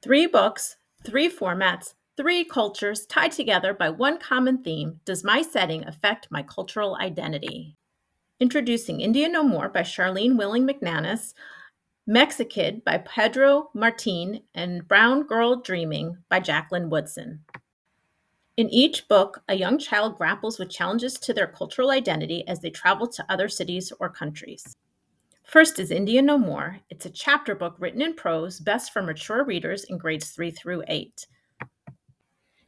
Three books, three formats, three cultures tied together by one common theme. Does my setting affect my cultural identity? Introducing India No More by Charlene Willing McManus, Mexikid by Pedro Martin, and Brown Girl Dreaming by Jacqueline Woodson. In each book, a young child grapples with challenges to their cultural identity as they travel to other cities or countries. First is India No More. It's a chapter book written in prose, best for mature readers in grades 3 through 8.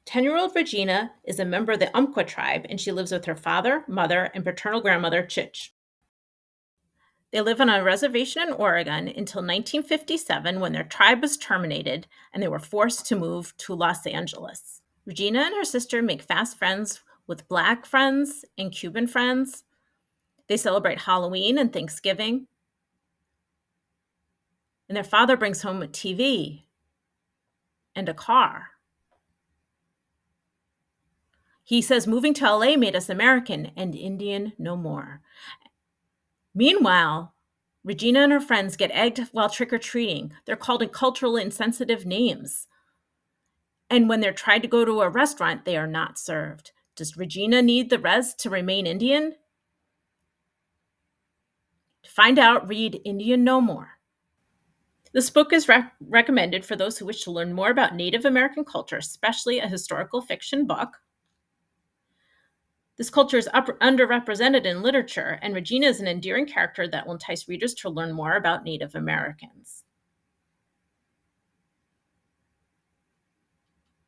10-year-old Regina is a member of the Umpqua tribe, and she lives with her father, mother, and paternal grandmother, Chich. They live on a reservation in Oregon until 1957 when their tribe was terminated and they were forced to move to Los Angeles. Regina and her sister make fast friends with Black friends and Cuban friends. They celebrate Halloween and Thanksgiving. And their father brings home a TV and a car. He says moving to LA made us American and Indian no more. Meanwhile, Regina and her friends get egged while trick-or-treating. They're called culturally insensitive names. And when they're tried to go to a restaurant, they are not served. Does Regina need the res to remain Indian? To find out, read Indian No More. This book is recommended for those who wish to learn more about Native American culture, especially a historical fiction book. This culture is underrepresented in literature, and Regina is an endearing character that will entice readers to learn more about Native Americans.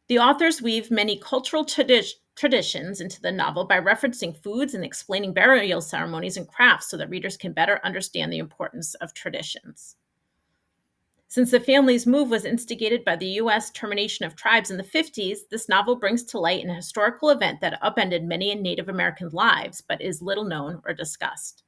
The authors weave many cultural traditions into the novel by referencing foods and explaining burial ceremonies and crafts so that readers can better understand the importance of traditions. Since the family's move was instigated by the U.S. termination of tribes in the 50s, this novel brings to light an historical event that upended many Native American lives, but is little known or discussed.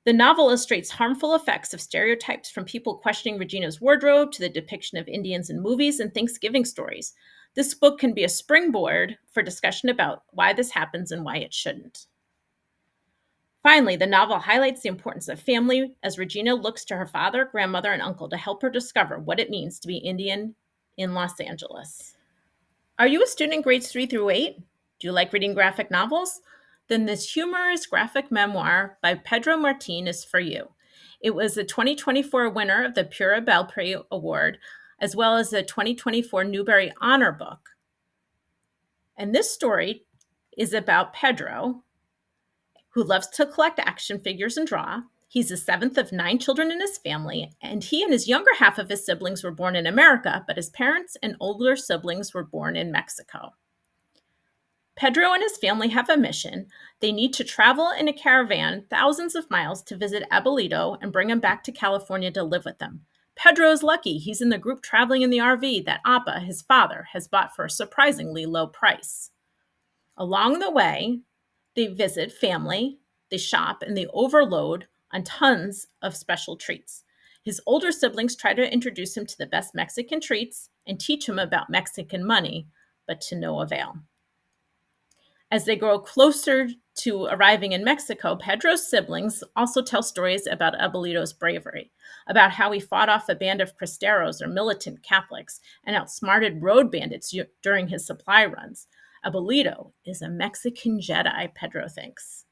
The novel illustrates harmful effects of stereotypes from people questioning Regina's wardrobe to the depiction of Indians in movies and Thanksgiving stories. This book can be a springboard for discussion about why this happens and why it shouldn't. Finally, the novel highlights the importance of family as Regina looks to her father, grandmother, and uncle to help her discover what it means to be Indian in Los Angeles. Are you a student in grades 3 through 8? Do you like reading graphic novels? Then this humorous graphic memoir by Pedro Martin is for you. It was the 2024 winner of the Pura Belpré Award, as well as the 2024 Newbery Honor Book. And this story is about Pedro, who loves to collect action figures and draw. He's the seventh of 9 children in his family, and he and his younger half of his siblings were born in America, but his parents and older siblings were born in Mexico. Pedro and his family have a mission. They need to travel in a caravan thousands of miles to visit Abuelito and bring him back to California to live with them. Pedro is lucky. He's in the group traveling in the RV that Appa, his father, has bought for a surprisingly low price. Along the way, they visit family, they shop, and they overload on tons of special treats. His older siblings try to introduce him to the best Mexican treats and teach him about Mexican money, but to no avail. As they grow closer to arriving in Mexico, Pedro's siblings also tell stories about Abuelito's bravery, about how he fought off a band of cristeros or militant Catholics and outsmarted road bandits during his supply runs. Abuelito is a Mexican Jedi, Pedro thinks.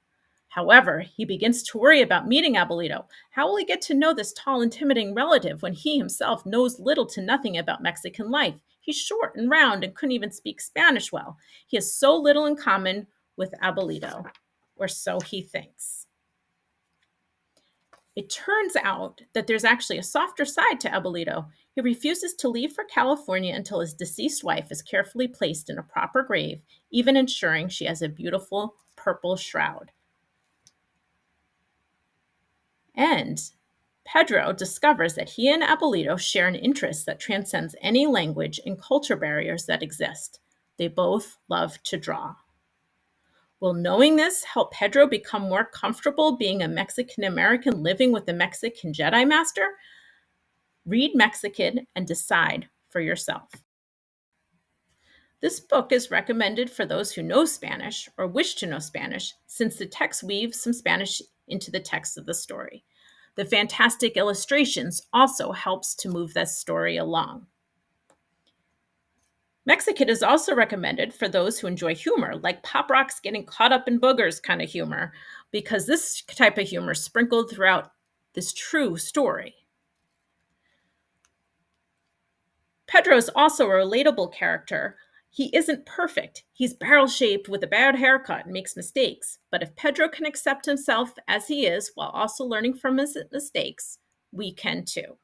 However, he begins to worry about meeting Abuelito. How will he get to know this tall, intimidating relative when he himself knows little to nothing about Mexican life? He's short and round and couldn't even speak Spanish well. He has so little in common with Abuelito, or so he thinks. It turns out that there's actually a softer side to Abuelito. He refuses to leave for California until his deceased wife is carefully placed in a proper grave, even ensuring she has a beautiful purple shroud. And Pedro discovers that he and Abuelito share an interest that transcends any language and culture barriers that exist. They both love to draw. Will knowing this help Pedro become more comfortable being a Mexican American living with a Mexican Jedi Master? Read Mexikid and decide for yourself. This book is recommended for those who know Spanish or wish to know Spanish, since the text weaves some Spanish into the text of the story. The fantastic illustrations also helps to move this story along. Mexicant is also recommended for those who enjoy humor, like Pop Rock's getting caught up in boogers kind of humor, because this type of humor is sprinkled throughout this true story. Pedro is also a relatable character. He isn't perfect. He's barrel shaped with a bad haircut and makes mistakes. But if Pedro can accept himself as he is while also learning from his mistakes, we can too.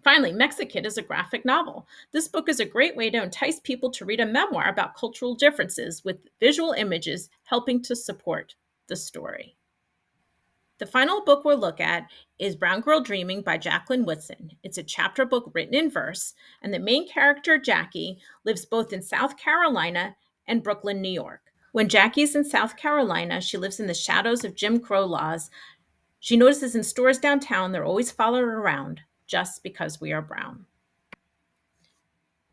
Finally, Mexicant is a graphic novel. This book is a great way to entice people to read a memoir about cultural differences with visual images helping to support the story. The final book we'll look at is Brown Girl Dreaming by Jacqueline Woodson. It's a chapter book written in verse, and the main character, Jackie, lives both in South Carolina and Brooklyn, New York. When Jackie's in South Carolina, she lives in the shadows of Jim Crow laws. She notices in stores downtown they're always following her around just because we are brown.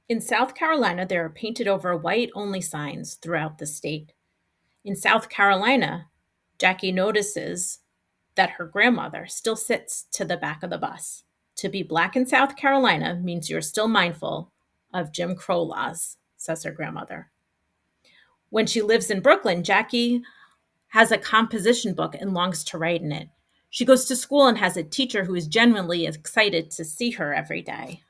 In South Carolina, there are painted over white only signs throughout the state. In South Carolina, Jackie notices that her grandmother still sits to the back of the bus. To be black in South Carolina means you're still mindful of Jim Crow laws, says her grandmother. When she lives in Brooklyn, Jackie has a composition book and longs to write in it. She goes to school and has a teacher who is genuinely excited to see her every day.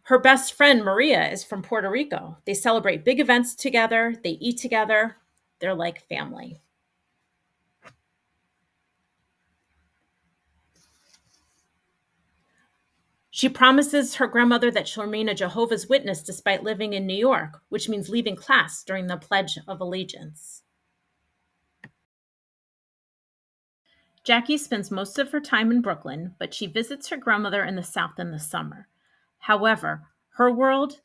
Her best friend, Maria, is from Puerto Rico. They celebrate big events together, they eat together, they're like family. She promises her grandmother that she'll remain a Jehovah's Witness despite living in New York, which means leaving class during the Pledge of Allegiance. Jackie spends most of her time in Brooklyn, but she visits her grandmother in the South in the summer. However, her world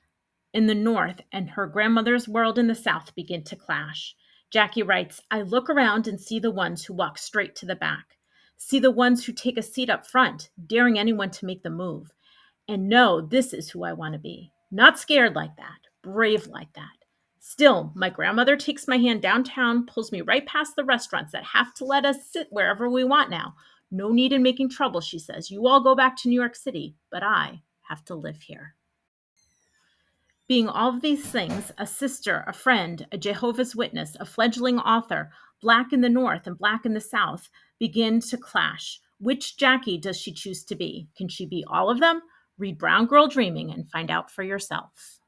in the North and her grandmother's world in the South begin to clash. Jackie writes, I look around and see the ones who walk straight to the back, see the ones who take a seat up front, daring anyone to make the move. And know this is who I want to be. Not scared like that, brave like that. Still, my grandmother takes my hand downtown, pulls me right past the restaurants that have to let us sit wherever we want now. No need in making trouble, she says. You all go back to New York City, but I have to live here. Being all of these things, a sister, a friend, a Jehovah's Witness, a fledgling author, black in the North and black in the South, begin to clash. Which Jackie does she choose to be? Can she be all of them? Read Brown Girl Dreaming and find out for yourself.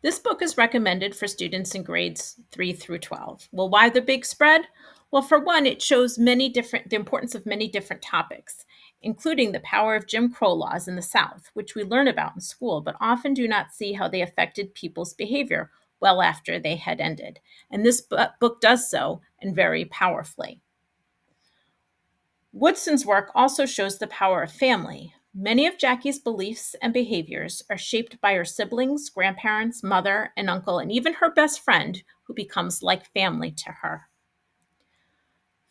This book is recommended for students in grades 3 through 12. Well, why the big spread? Well, for one, it shows the importance of many different topics, including the power of Jim Crow laws in the South, which we learn about in school, but often do not see how they affected people's behavior well after they had ended. And this book does so, and very powerfully. Woodson's work also shows the power of family. Many of Jackie's beliefs and behaviors are shaped by her siblings, grandparents, mother, and uncle, and even her best friend, who becomes like family to her.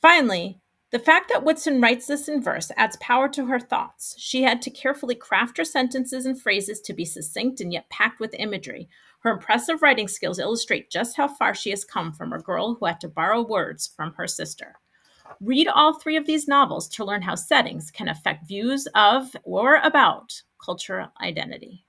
Finally, the fact that Woodson writes this in verse adds power to her thoughts. She had to carefully craft her sentences and phrases to be succinct and yet packed with imagery. Her impressive writing skills illustrate just how far she has come from a girl who had to borrow words from her sister. Read all three of these novels to learn how settings can affect views of or about cultural identity.